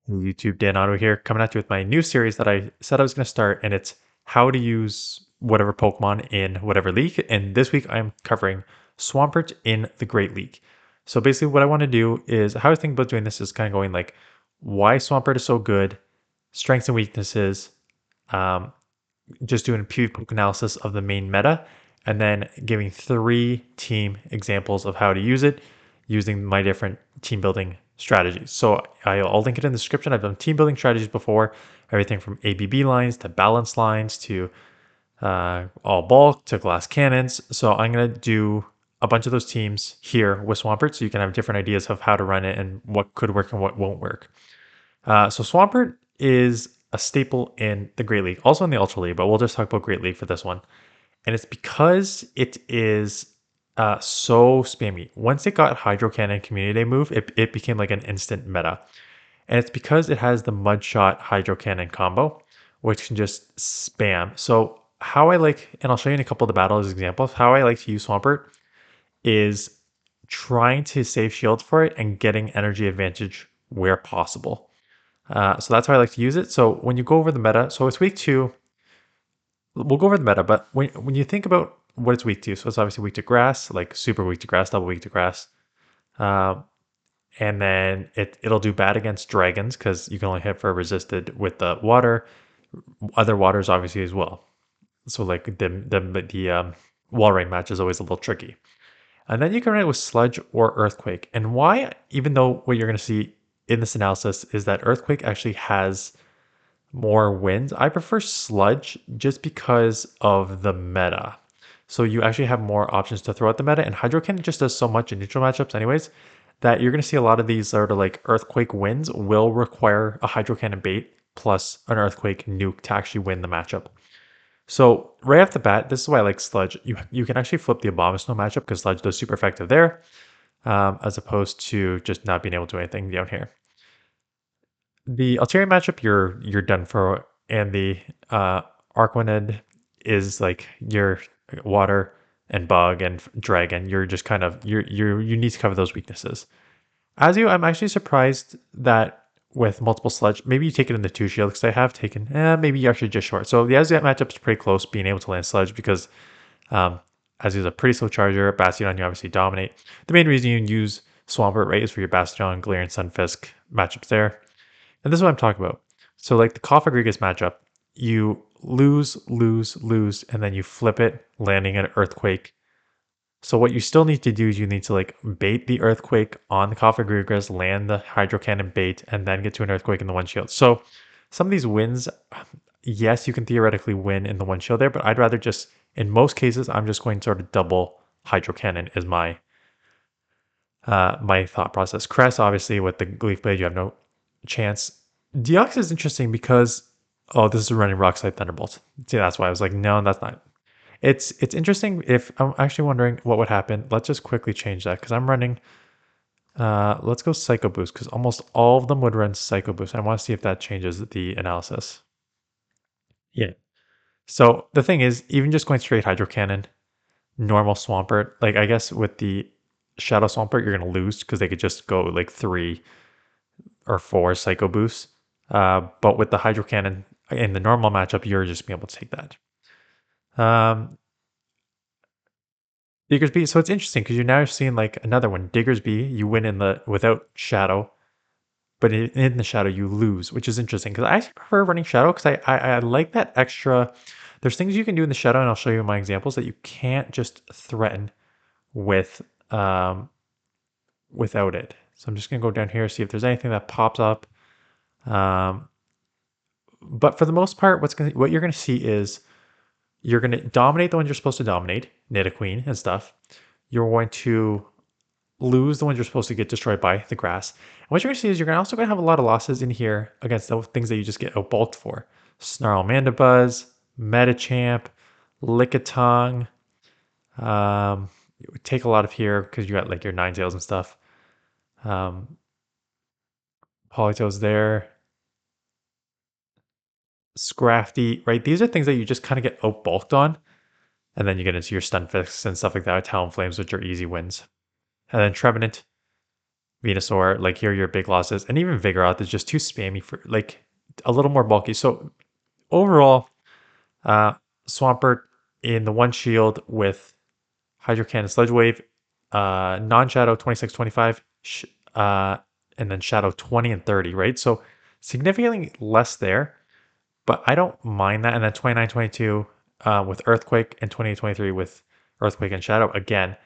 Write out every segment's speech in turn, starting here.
Hey, YouTube, Dan Otto here, coming at you with my new series that I said I was going to start, and it's how to use whatever Pokemon in whatever league. And this week I'm covering Swampert in the Great League. So basically, what I want to do is how I think about doing this is kind of going like why Swampert is so good, strengths and weaknesses, um, just doing a pure poke analysis of the main meta, and then giving 3 team examples of how to use it using my different team building strategies. So I'll link it in the description. I've done team building strategies before, everything from ABB lines to balance lines to all bulk to glass cannons. So I'm going to do a bunch of those teams here with Swampert so you can have different ideas of how to run it and what could work and what won't work. So Swampert is a staple in the Great League, also in the Ultra League, but we'll just talk about Great League for this one. And it's because it is so spammy. Once it got Hydro Cannon Community Day move, it became like an instant meta. And it's because it has the Mud Shot Hydro Cannon combo, which can just spam. So how I like, and I'll show you in a couple of the battles examples, how I like to use Swampert is trying to save shield for it and getting energy advantage where possible. So that's how I like to use it. So when you go over the meta, so it's week 2. We'll go over the meta, but when you think about what it's weak to, so it's obviously weak to grass, like super weak to grass, double weak to grass. Um, and then it'll do bad against dragons because you can only hit for resisted with the water. Other waters obviously as well. So like the wall rain match is always a little tricky. And then you can run it with sludge or earthquake. And why, even though what you're going to see in this analysis is that earthquake actually has more wins. I prefer sludge just because of the meta. So you actually have more options to throw at the meta, and Hydro Cannon just does so much in neutral matchups, anyways, that you're going to see a lot of these sort of like Earthquake wins will require a Hydro Cannon bait plus an Earthquake nuke to actually win the matchup. So right off the bat, this is why I like Sludge. You can actually flip the Abomasnow matchup because Sludge does super effective there, as opposed to just not being able to do anything down here. The Altaria matchup, you're done for, and the Arquanid is like your water and bug and dragon. You're just kind of you need to cover those weaknesses. As you, I'm actually surprised that with multiple sludge, maybe you take it in the 2 shield because I have taken. Maybe you actually just short. So the Azuat matchup is pretty close, being able to land sludge because um, Azu is a pretty slow charger. Bastion, you obviously dominate. The main reason you use Swampert, right, is for your Bastion, Galarian Sunfisk matchups there. And this is what I'm talking about. So like the Koffagrigus matchup, you lose, lose, lose, and then you flip it, landing an Earthquake. So what you still need to do is you need to like bait the Earthquake on the Koffagrigus, land the Hydro Cannon bait, and then get to an Earthquake in the one shield. So some of these wins, yes, you can theoretically win in the one shield there, but I'd rather just, in most cases, I'm just going to sort of double Hydro Cannon is my thought process. Crest, obviously, with the Leaf Blade, you have no chance. Deox is interesting because this is running Rock Slide Thunderbolt. See, that's why I was like, no, that's not. It's interesting. If I'm actually wondering what would happen, let's just quickly change that because I'm running. Let's go Psycho Boost because almost all of them would run Psycho Boost. I want to see if that changes the analysis. Yeah. So the thing is, even just going straight Hydro Cannon, normal Swampert, like I guess with the Shadow Swampert, you're gonna lose because they could just go like 3 or 4 Psycho Boosts. But with the Hydro Cannon in the normal matchup, you're just be able to take that. Diggersby. So it's interesting because you're now seeing like another one. Diggersby, you win in the without Shadow, but in the Shadow you lose, which is interesting because I actually prefer running Shadow because I like that extra. There's things you can do in the Shadow, and I'll show you my examples that you can't just threaten with without it. So I'm just gonna go down here see if there's anything that pops up. Um, but for the most part, what you're gonna see is you're gonna dominate the ones you're supposed to dominate, Nidoqueen and stuff. You're going to lose the ones you're supposed to get destroyed by, the grass. And what you're gonna see is you're also gonna have a lot of losses in here against the things that you just get outbulked for. Snarl Mandibuzz, Metachamp, Lickitung. It would take a lot of here because you got like your Ninetales and stuff. Um, Polito's there. Scrafty, right? These are things that you just kind of get outbulked on. And then you get into your Stunfisks and stuff like that, Talonflames, which are easy wins. And then Trevenant, Venusaur. Like here are your big losses. And even Vigoroth is just too spammy for like a little more bulky. So overall, uh, Swampert in the one shield with Hydro Cannon, Sledge Wave, non-Shadow 26, 25, and then Shadow 20 and 30, right? So significantly less there, but I don't mind that. And then 29, 22 with Earthquake and 28, 23 with Earthquake and Shadow. Again,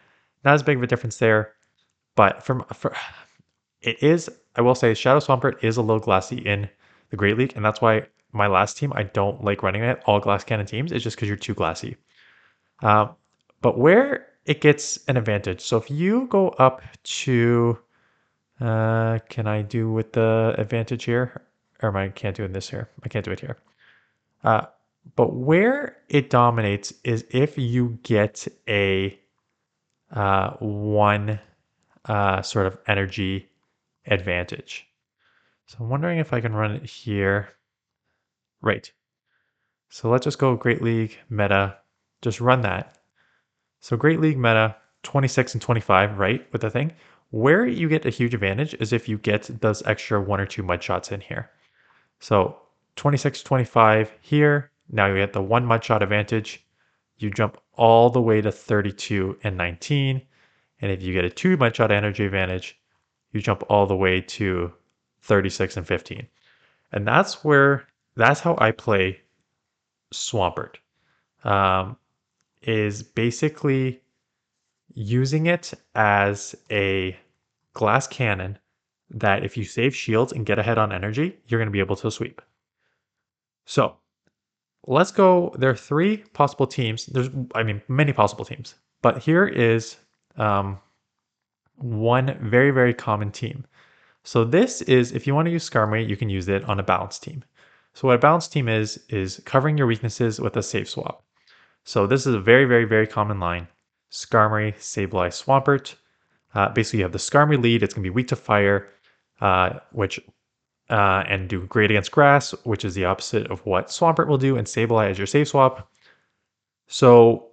not as big of a difference there, but for it is, I will say, Shadow Swampert is a little glassy in the Great League, and that's why my last team, I don't like running it, all Glass Cannon teams, is just because you're too glassy. Um, but where it gets an advantage, so if you go up to, can I do with the advantage here? Or am I can't do it this here? I can't do it here. Uh, but where it dominates is if you get a one sort of energy advantage. So I'm wondering if I can run it here. Right. So let's just go Great League meta, just run that. So Great League meta 26 and 25, right? With the thing. Where you get a huge advantage is if you get those extra one or two mud shots in here. So 26, 25 here. Now you get the one mud shot advantage. You jump all the way to 32 and 19. And if you get a two mud shot energy advantage, you jump all the way to 36 and 15. And that's how I play Swampert. Um, is basically using it as a glass cannon that if you save shields and get ahead on energy, you're going to be able to sweep. So let's go. There are three possible teams. I mean, many possible teams, but here is um, one very, very common team. So this is, if you want to use Skarmory, you can use it on a balanced team. So what a balanced team is covering your weaknesses with a safe swap. So this is a very, very, very common line. Skarmory, Sableye, Swampert. Basically, you have the Skarmory lead. It's going to be weak to fire, which and do great against grass, which is the opposite of what Swampert will do, and Sableye as your safe swap. So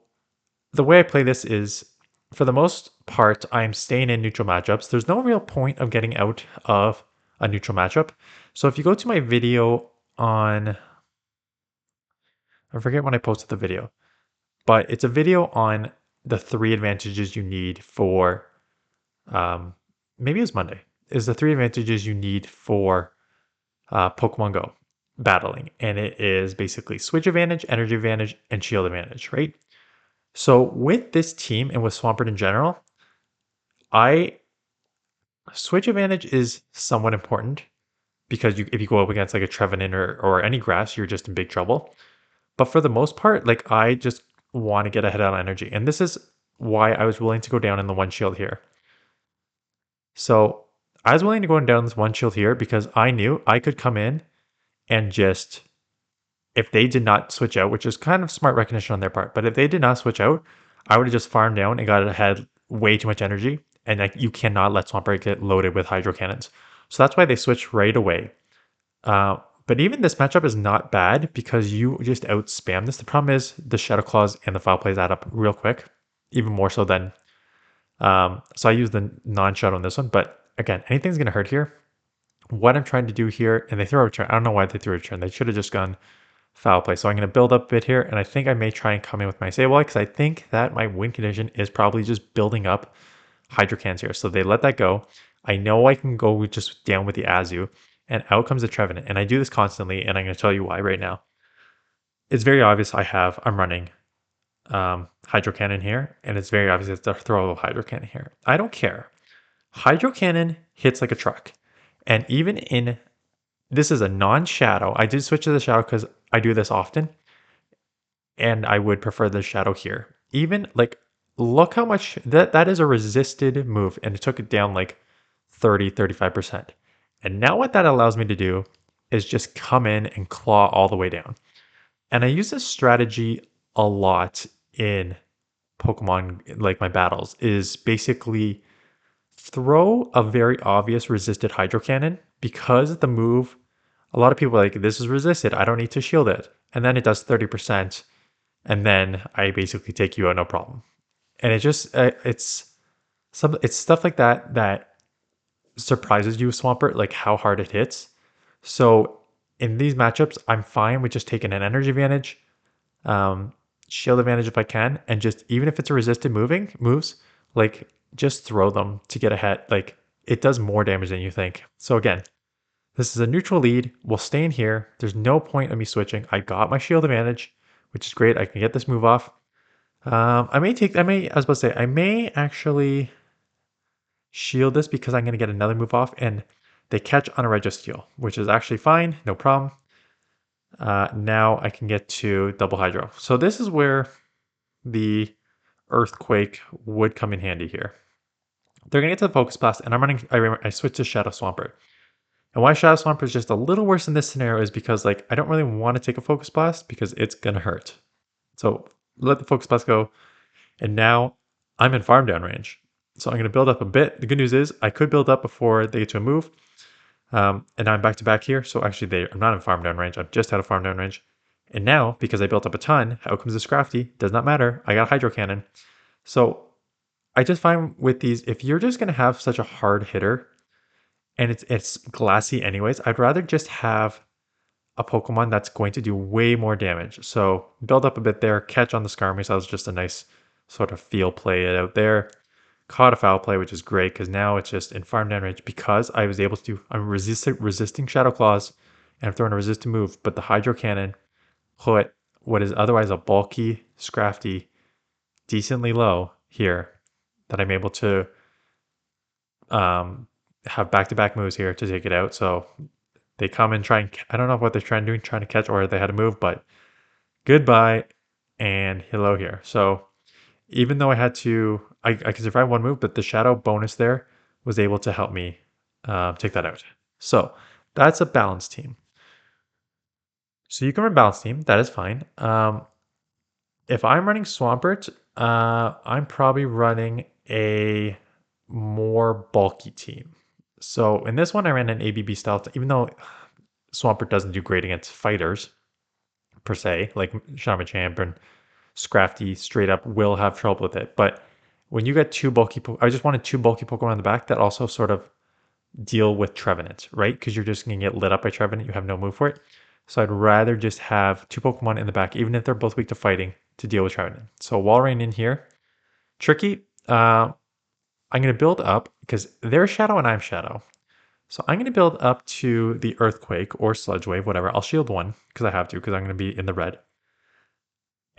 the way I play this is, for the most part, I'm staying in neutral matchups. There's no real point of getting out of a neutral matchup. So if you go to my video on, I forget when I posted the video, but it's a video on the three advantages you need for, maybe it was Monday, is the three advantages you need for Pokemon Go battling. And it is basically switch advantage, energy advantage, and shield advantage, right? So with this team and with Swampert in general, I switch advantage is somewhat important because if you go up against like a Trevenant or any grass, you're just in big trouble. But for the most part, like I just want to get ahead on energy. And this is why I was willing to go down in the one shield here. So I was willing to go down this one shield here because I knew I could come in and just, if they did not switch out, which is kind of smart recognition on their part, but if they did not switch out, I would have just farmed down and got ahead way too much energy. And like you cannot let Swampert get loaded with hydro cannons. So that's why they switched right away. But even this matchup is not bad because you just out spam this. The problem is the Shadow Claws and the Foul Plays add up real quick, even more so than. So I use the non-shadow on this one, but again, anything's gonna hurt here. What I'm trying to do here, and they throw a return. I don't know why they threw a return. They should have just gone Foul Play. So I'm gonna build up a bit here, and I think I may try and come in with my Sableye because I think that my win condition is probably just building up Hydro Cans here. So they let that go. I know I can go just down with the Azu, and out comes the Trevenant. And I do this constantly, and I'm going to tell you why right now. It's very obvious I'm running Hydro Cannon here, and it's very obvious it's a throwable Hydro Cannon here. I don't care. Hydro Cannon hits like a truck. And even in, this is a non-shadow. I did switch to the shadow because I do this often, and I would prefer the shadow here. Even like, look how much, that is a resisted move, and it took it down like 30, 35%. And now what that allows me to do is just come in and claw all the way down. And I use this strategy a lot in Pokemon, like my battles, is basically throw a very obvious resisted Hydro Cannon because the move, a lot of people are like, this is resisted, I don't need to shield it. And then it does 30%. And then I basically take you out, no problem. And it just, it's stuff like that surprises you with Swampert, like how hard it hits. So in these matchups, I'm fine with just taking an energy advantage, um, shield advantage if I can, and just even if it's a resisted moves, like just throw them to get ahead. Like it does more damage than you think. So again, this is a neutral lead. We'll stay in here. There's no point of me switching. I got my shield advantage, which is great. I can get this move off. I was about to say, I may actually shield this because I'm going to get another move off and they catch on a Registeel, which is actually fine. No problem. Now I can get to double hydro. So this is where the earthquake would come in handy here. They're going to get to the focus blast and I switched to Shadow Swampert. And why Shadow Swampert is just a little worse in this scenario is because like I don't really want to take a focus blast because it's going to hurt. So let the focus blast go. And now I'm in farm down range. So I'm going to build up a bit. The good news is I could build up before they get to a move. And now I'm back to back here. So actually I'm not in farm down range. I'm just out of farm down range. And now, because I built up a ton, out comes the Scrafty. Does not matter. I got a Hydro Cannon. So I just find with these, if you're just going to have such a hard hitter and it's glassy anyways, I'd rather just have a Pokemon that's going to do way more damage. So build up a bit there, catch on the Skarmory. So that was just a nice sort of field play out there. Caught a foul play, which is great because now it's just in farm down range because I was able to do, I'm resisting Shadow Claws and I'm throwing a resistant move, but the Hydro Cannon put what is otherwise a bulky Scrafty decently low here that I'm able to um, have back-to-back moves here to take it out. So they come and try and, I don't know what they're trying to catch or they had to move, but goodbye and hello here. So even though I had to, I could survive one move, but the shadow bonus there was able to help me take that out. So that's a balanced team. So you can run balanced team, that is fine. If I'm running Swampert, I'm probably running a more bulky team. So in this one, I ran an ABB style, even though Swampert doesn't do great against fighters per se, like Champ and Scrafty straight up will have trouble with it. But when you get two bulky, I just wanted two bulky Pokemon in the back that also sort of deal with Trevenant, right? Because you're just going to get lit up by Trevenant. You have no move for it. So I'd rather just have two Pokemon in the back, even if they're both weak to fighting, to deal with Trevenant. So Walrein in here. Tricky. I'm going to build up because they're Shadow and I'm Shadow. So I'm going to build up to the Earthquake or Sludge Wave, whatever. I'll shield one because I have to because I'm going to be in the red.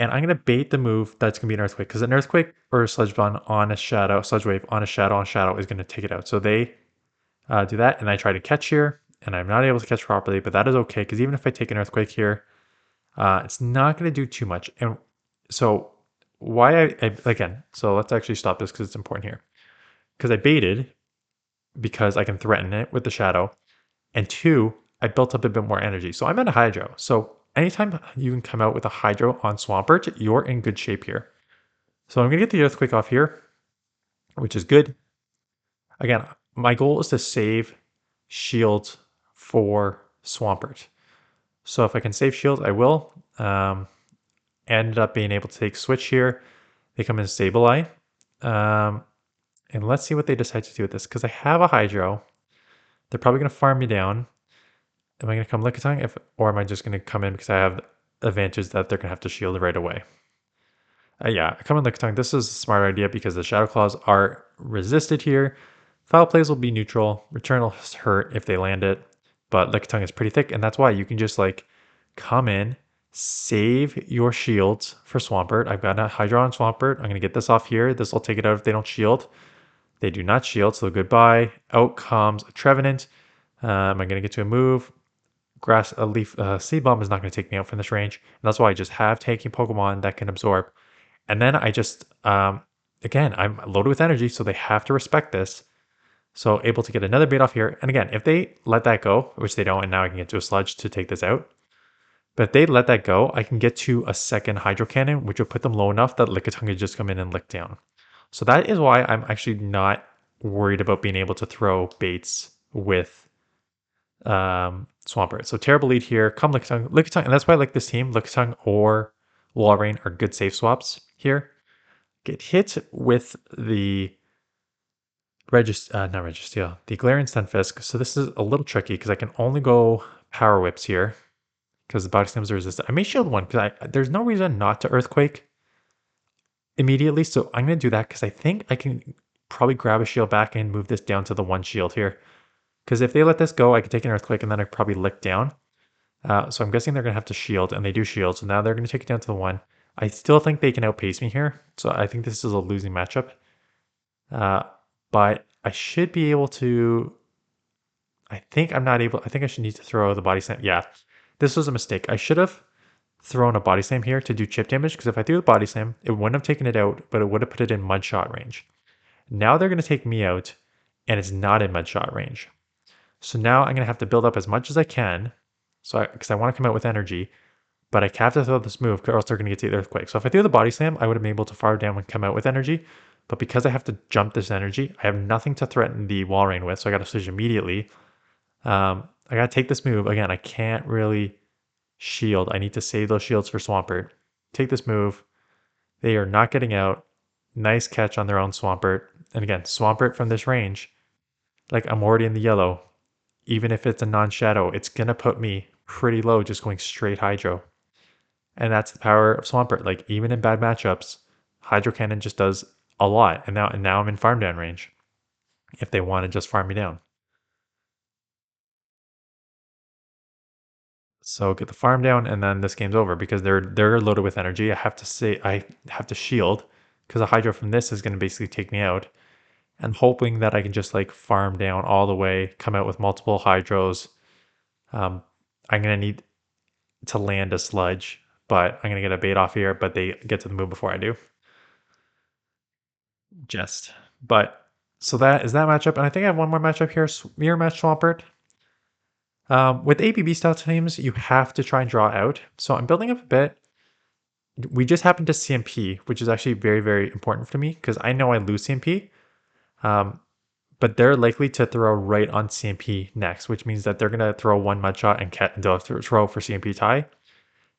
And I'm going to bait the move that's going to be an Earthquake because an Earthquake or a Sludge Bun on a Shadow, Sludge Wave on a Shadow is going to take it out. So they do that and I try to catch here and I'm not able to catch properly, but that is okay because even if I take an Earthquake here, it's not going to do too much. And so again, so let's actually stop this because it's important here. Because I baited because I can threaten it with the Shadow. And two, I built up a bit more energy. So I'm at a Hydro. So anytime you can come out with a Hydro on Swampert, you're in good shape here. So I'm going to get the Earthquake off here, which is good. Again, my goal is to save shields for Swampert. So if I can save shields, I will. Ended up being able to take Switch here. They come in Sableye. And let's see what they decide to do with this. Because I have a Hydro. They're probably going to farm me down. Am I going to come Lickitung? Or am I just going to come in because I have advantage that they're going to have to shield right away? Yeah, I come in Lickitung. This is a smart idea because the Shadow Claws are resisted here. Foul plays will be neutral. Return will hurt if they land it. But Lickitung is pretty thick, and that's why you can just like come in, save your shields for Swampert. I've got a Hydro on Swampert. I'm going to get this off here. This will take it out if they don't shield. They do not shield, so goodbye. Out comes a Trevenant. Am I going to get to a move? Seed Bomb is not going to take me out from this range. And that's why I just have taking Pokemon that can absorb. And then I just, again, I'm loaded with energy, so they have to respect this. So able to get another bait off here. And again, if they let that go, which they don't, and now I can get to a Sludge to take this out. But if they let that go, I can get to a second Hydro Cannon, which will put them low enough that Lickitung can just come in and lick down. So that is why I'm actually not worried about being able to throw baits with Swampert. So terrible lead here. Come Lickitung, and that's why I like this team. Lickitung or Walrein are good safe swaps here. Get hit with the Not Registeel, the Galarian Stunfisk. So this is a little tricky because I can only go Power Whips here because the Body Slams are resistant. I may shield one because there's no reason not to Earthquake immediately. So I'm going to do that because I think I can probably grab a shield back and move this down to the one shield here. Because if they let this go, I could take an Earthquake and then I probably lick down. So I'm guessing they're going to have to shield, and they do shield. So now they're going to take it down to the one. I still think they can outpace me here. So I think this is a losing matchup. Uh, but I should be able to. I think I'm not able. I think I should need to throw the body slam. Yeah, this was a mistake. I should have thrown a body slam here to do chip damage because if I threw the body slam, it wouldn't have taken it out, but it would have put it in mud shot range. Now they're going to take me out, and it's not in mud shot range. So now I'm going to have to build up as much as I can. So because I want to come out with energy, but I have to throw this move or else they're going to get to the earthquake. So if I threw the body slam, I would have been able to fire down and come out with energy. But because I have to jump this energy, I have nothing to threaten the wall rain with. So I got to switch immediately. I got to take this move. Again, I can't really shield. I need to save those shields for Swampert. Take this move. They are not getting out. Nice catch on their own Swampert. And again, Swampert from this range, like I'm already in the yellow. Even if it's a non-shadow, it's going to put me pretty low just going straight Hydro. And that's the power of Swampert. Like even in bad matchups, Hydro Cannon just does a lot. And now I'm in farm down range if they want to just farm me down. So get the farm down and then this game's over because they're loaded with energy. I have to shield because a Hydro from this is going to basically take me out. And hoping that I can just like farm down all the way, come out with multiple Hydros. I'm gonna need to land a sludge, but I'm gonna get a bait off here, but they get to the move before I do. Just. But so that is that matchup. And I think I have one more matchup here. Mirror match Swampert. With ABB style teams, you have to try and draw out. So I'm building up a bit. We just happened to CMP, which is actually very, very important for me because I know I lose CMP. Um, but they're likely to throw right on CMP next, which means that they're going to throw one mud shot and they'll throw for CMP tie.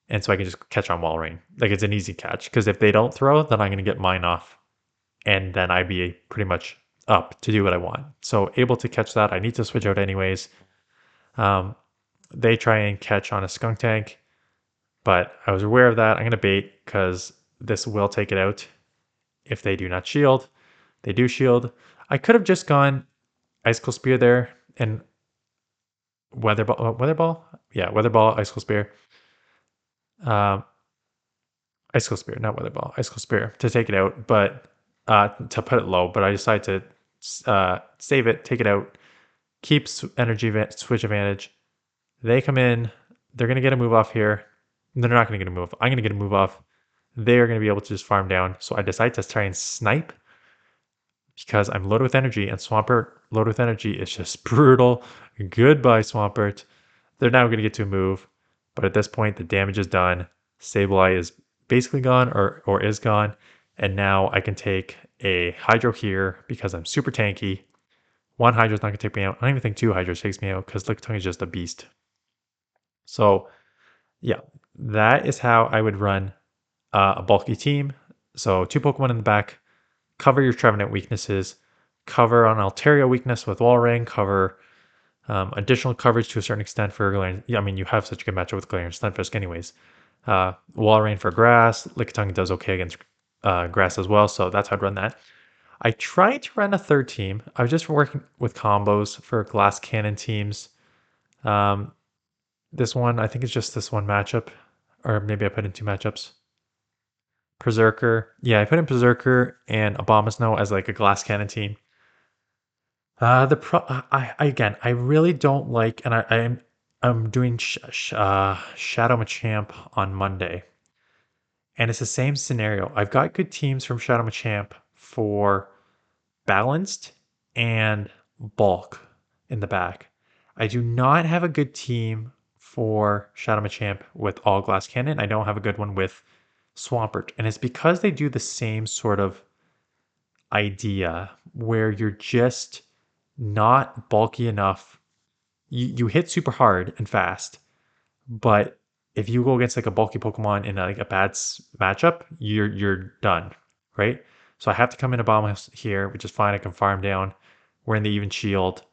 And so I can just catch on wall rain. Like it's an easy catch because if they don't throw, then I'm going to get mine off. And then I'd be pretty much up to do what I want. So able to catch that. I need to switch out anyways. Um, they try and catch on a skunk tank, but I was aware of that. I'm going to bait because this will take it out if they do not shield. They do shield. I could have just gone Icicle Spear there and Weather Ball. Weather Ball? Yeah, Weather Ball, Icicle Spear. Um, Icicle Spear, not Weather Ball. Icicle Spear to take it out, but to put it low. But I decided to save it, take it out, keeps energy switch advantage. They come in. They're going to get a move off here. They're not going to get a move. I'm going to get a move off. They are going to be able to just farm down. So I decide to try and snipe because I'm loaded with energy, and Swampert loaded with energy is just brutal. Goodbye, Swampert. They're now going to get to a move, but at this point, the damage is done. Sableye is basically gone or is gone, and now I can take a Hydro here because I'm super tanky. One Hydro's not going to take me out. I don't even think two Hydros takes me out because Lickitung is just a beast. So, yeah, that is how I would run a bulky team. So, two Pokemon in the back, cover your Trevenant weaknesses, cover on Altaria weakness with Wall Ring, cover additional coverage to a certain extent for Galarian. Yeah, I mean, you have such a good matchup with Galarian Stunfisk anyways. Wall Rain for grass. Lickitung does okay against grass as well, so that's how I'd run that. I tried to run a third team. I was just working with combos for glass cannon teams. Um, this one, I think it's just this one matchup, or maybe I put in two matchups. Berserker. Yeah, I put in Berserker and Abomasnow as like a glass cannon team. I really don't like, and I'm doing Shadow Machamp on Monday, and it's the same scenario. I've got good teams from Shadow Machamp for balanced and bulk in the back. I do not have a good team for Shadow Machamp with all glass cannon. I don't have a good one with Swampert, and it's because they do the same sort of idea where you're just not bulky enough. You hit super hard and fast, but if you go against like a bulky Pokemon in like a bad matchup, you're done, right? So I have to come in a bomb here, which is fine. I can farm down. We're in the even shield.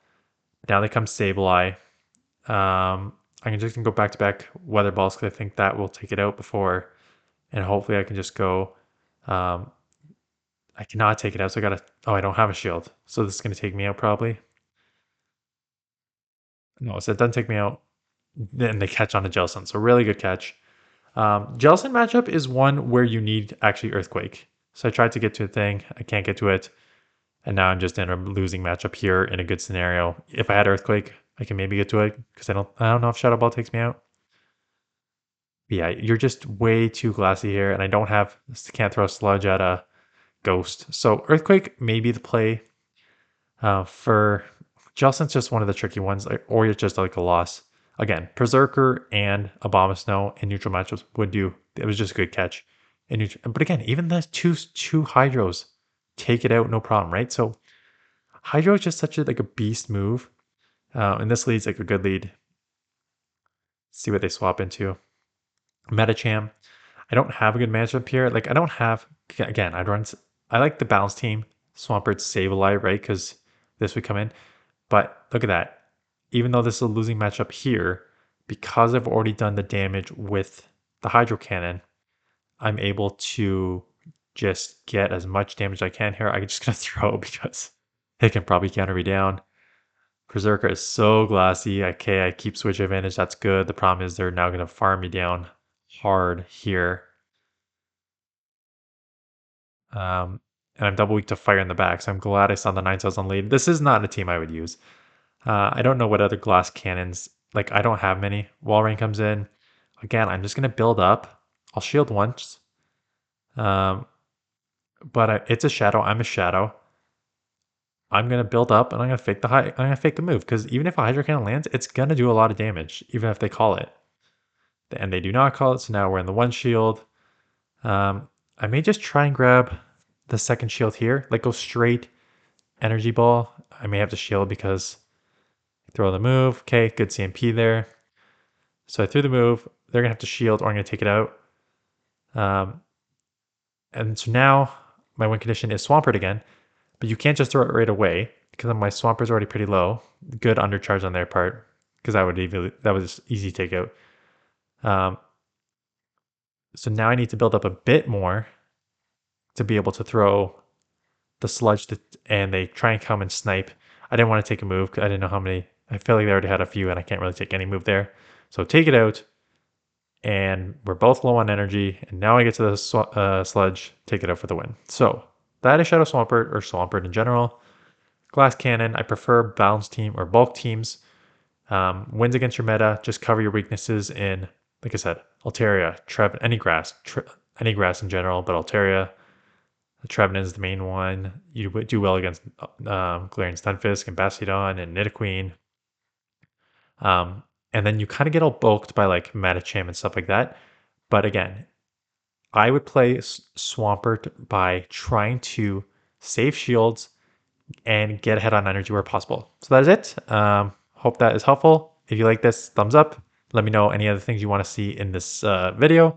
Now they come Sableye. I can just go back to back weather balls because I think that will take it out before, and hopefully I can just go. Um, I cannot take it out, so I gotta. Oh, I don't have a shield, so this is gonna take me out probably. No, so it doesn't take me out. Then they catch on to Jellicent, so really good catch. Jellicent matchup is one where you need actually Earthquake. So I tried to get to a thing, I can't get to it, and now I'm just in a losing matchup here in a good scenario. If I had Earthquake, I can maybe get to it because I don't know if Shadow Ball takes me out. But yeah, you're just way too glassy here, and I can't throw a Sludge at a Ghost. So Earthquake may be the play for Justin's just one of the tricky ones, or it's just like a loss. Again, Berserker and Abomasnow in neutral matchups would do. It was just a good catch. But again, even the two Hydros take it out no problem, right? So Hydro is just such a beast move, and this lead's like a good lead. See what they swap into. Metacham. I don't have a good matchup here. Like I don't have again. I like the balance team. Swampert Sableye, right? Because this would come in. But look at that. Even though this is a losing matchup here, because I've already done the damage with the Hydro Cannon, I'm able to just get as much damage as I can here. I'm just going to throw because it can probably counter me down. Berserker is so glassy. Okay, I keep switch advantage. That's good. The problem is they're now going to farm me down hard here. And I'm double weak to fire in the back, so I'm glad I saw the 9,000 lead. This is not a team I would use. I don't know what other glass cannons, like I don't have many. Walrein comes in. Again, I'm just going to build up. I'll shield once. Um, but it's a shadow. I'm a shadow. I'm going to build up and I'm going to fake I'm going to fake the move because even if a Hydro Cannon lands, it's going to do a lot of damage, even if they call it. And they do not call it, so now we're in the one shield. I may just try and grab the second shield here, like go straight energy ball. I may have to shield because throw the move. Okay, good CMP there. So I threw the move. They're gonna have to shield, or I'm gonna take it out. And so now my win condition is Swampert again, but you can't just throw it right away because my Swampert's already pretty low. Good undercharge on their part because that was easy takeout. So now I need to build up a bit more to be able to throw the sludge and they try and come and snipe. I didn't want to take a move because I didn't know how many. I feel like they already had a few and I can't really take any move there. So take it out. And we're both low on energy. And now I get to the sludge, take it out for the win. So that is Shadow Swampert or Swampert in general. Glass Cannon, I prefer balanced team or bulk teams. Wins against your meta, just cover your weaknesses in, like I said, Altaria, any grass in general, but Altaria, Trevenant is the main one. You do well against Galarian Stunfisk and Bastiodon and Nidoqueen. And then you kind of get all bulked by like Metacham and stuff like that. But again, I would play Swampert by trying to save shields and get ahead on energy where possible. So that is it. Hope that is helpful. If you like this, thumbs up. Let me know any other things you want to see in this video.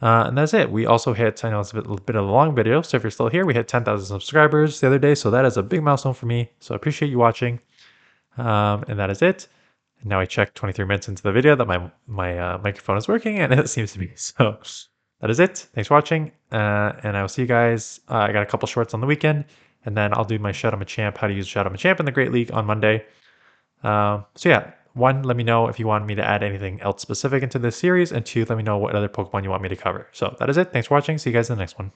And that's it. We also hit, I know it's a bit of a long video, so if you're still here, we hit 10,000 subscribers the other day, so that is a big milestone for me. So I appreciate you watching. And that is it. And now I checked 23 minutes into the video that my microphone is working, and it seems to be. So that is it. Thanks for watching, and I will see you guys. I got a couple shorts on the weekend, and then I'll do my Shadow Machamp, how to use Shadow Machamp in the Great League on Monday. So yeah, one, let me know if you want me to add anything else specific into this series, and two, let me know what other Pokemon you want me to cover. So that is it. Thanks for watching. See you guys in the next one.